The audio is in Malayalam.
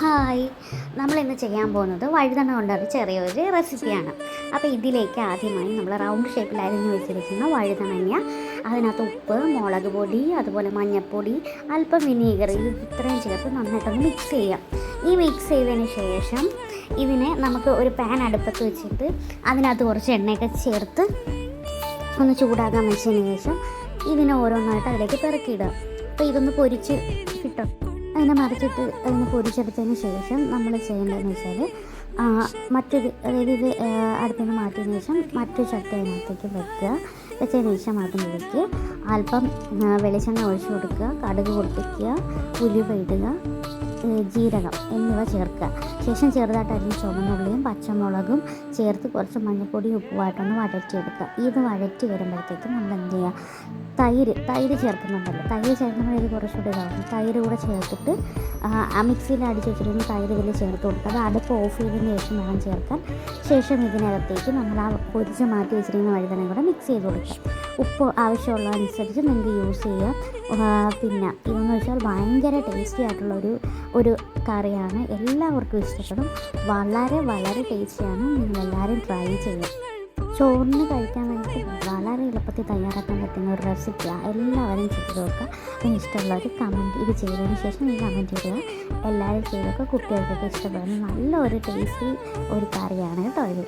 ഹായ്, നമ്മളിന്ന് ചെയ്യാൻ പോകുന്നത് വഴുതന കൊണ്ടൊരു ചെറിയൊരു റെസിപ്പിയാണ്. അപ്പോൾ ഇതിലേക്ക് ആദ്യമായി നമ്മൾ റൗണ്ട് ഷേപ്പിൽ അരിഞ്ഞ് വെച്ചിരിക്കുന്ന വഴുതനങ്ങ, അതിനകത്ത് ഉപ്പ്, മുളക് പൊടി, അതുപോലെ മഞ്ഞൾപ്പൊടി, അല്പം വിനീഗർ, ഇത് ഇത്രയും ചേർത്ത് നന്നായിട്ടൊന്ന് മിക്സ് ചെയ്യാം. ഈ മിക്സ് ചെയ്തതിന് ശേഷം ഇതിനെ നമുക്ക് ഒരു പാൻ അടുപ്പത്ത് വെച്ചിട്ട് അതിനകത്ത് കുറച്ച് എണ്ണയൊക്കെ ചേർത്ത് ഒന്ന് ചൂടാക്കാൻ വെച്ചതിന് ശേഷം ഇതിനെ ഓരോന്നായിട്ട് അതിലേക്ക് പെറുക്കിയിടുക. അപ്പോൾ ഇതൊന്ന് പൊരിച്ച് കിട്ടും. അതിനെ മറിച്ചിട്ട് അതിനെ പൊരിച്ചെടുത്തതിന് ശേഷം നമ്മൾ ചെയ്യേണ്ടതെന്ന് വെച്ചാൽ അതായത് ഇത് അടുപ്പിൽ നിന്ന് മാറ്റിയതിന് ശേഷം മറ്റൊരു ചട്ടി അതിനകത്തേക്ക് വെച്ചതിന് ശേഷം അതിലേക്ക് അല്പം വെളിച്ചെണ്ണ ഒഴിച്ച് കൊടുക്കുക, കടുക് പൊട്ടിക്കുക, ഉലുവ ഇടുക, ജീരകം എന്നിവ ചേർക്കുക. ശേഷം ചെറുതായിട്ട് അരിഞ്ഞ് ചുവന്നുള്ളിയും പച്ചമുളകും ചേർത്ത് കുറച്ച് മഞ്ഞൾപ്പൊടിയും ഉപ്പുമായിട്ടൊന്ന് വഴറ്റിയെടുക്കുക. ഇത് വഴറ്റി വരുമ്പോഴത്തേക്കും നമ്മൾ എന്ത് ചെയ്യുക, തൈര് ചേർക്കുന്നുണ്ടല്ലോ, തൈര് ചേർക്കുമ്പോൾ ഇത് കുറച്ചുകൂടി ഇതാവും. തൈര് കൂടെ ചേർത്തിട്ട് മിക്സിയിൽ അടിച്ച് വെച്ചിരുന്ന തൈര് ഇതിൽ ചേർത്ത് കൊടുക്കുക. അത് അടുപ്പ് ഓഫ് ചെയ്തതിന് ശേഷം വേണം ചേർക്കാൻ. ശേഷം ഇതിനകത്തേക്ക് നമ്മൾ ആ പൊരിച്ച് മാറ്റി വെച്ചിരിക്കുന്ന വഴുതനയും കൂടെ മിക്സ് ചെയ്ത് കൊടുക്കുക. ഉപ്പ് ആവശ്യമുള്ളതനുസരിച്ച് നിങ്ങൾക്ക് യൂസ് ചെയ്യാം. പിന്നെ ഇതെന്ന് വെച്ചാൽ ഭയങ്കര ടേസ്റ്റി ആയിട്ടുള്ള ഒരു കറിയാണ്. എല്ലാവർക്കും ഇഷ്ടപ്പെടും. വളരെ വളരെ ടേസ്റ്റിയാണ്. നിങ്ങളെല്ലാവരും ട്രൈ ചെയ്യുക. ചോറിന് കഴിക്കാൻ വേണ്ടിയിട്ട് വളരെ എളുപ്പത്തിൽ തയ്യാറാക്കാൻ പറ്റുന്ന ഒരു റെസിപ്പിയാണ്. എല്ലാവരും ചെയ്ത് നോക്കുക. അതിന് ഇഷ്ടമുള്ളവർ ഇത് ചെയ്തതിന് ശേഷം കമൻറ്റ് ചെയ്യുക. എല്ലാവരും ചെയ്തൊക്കെ കുട്ടികൾക്കൊക്കെ ഇഷ്ടപ്പെടുന്ന നല്ല ഒരു ടേസ്റ്റി ഒരു കറിയാണ് കേട്ടോ ഇത്.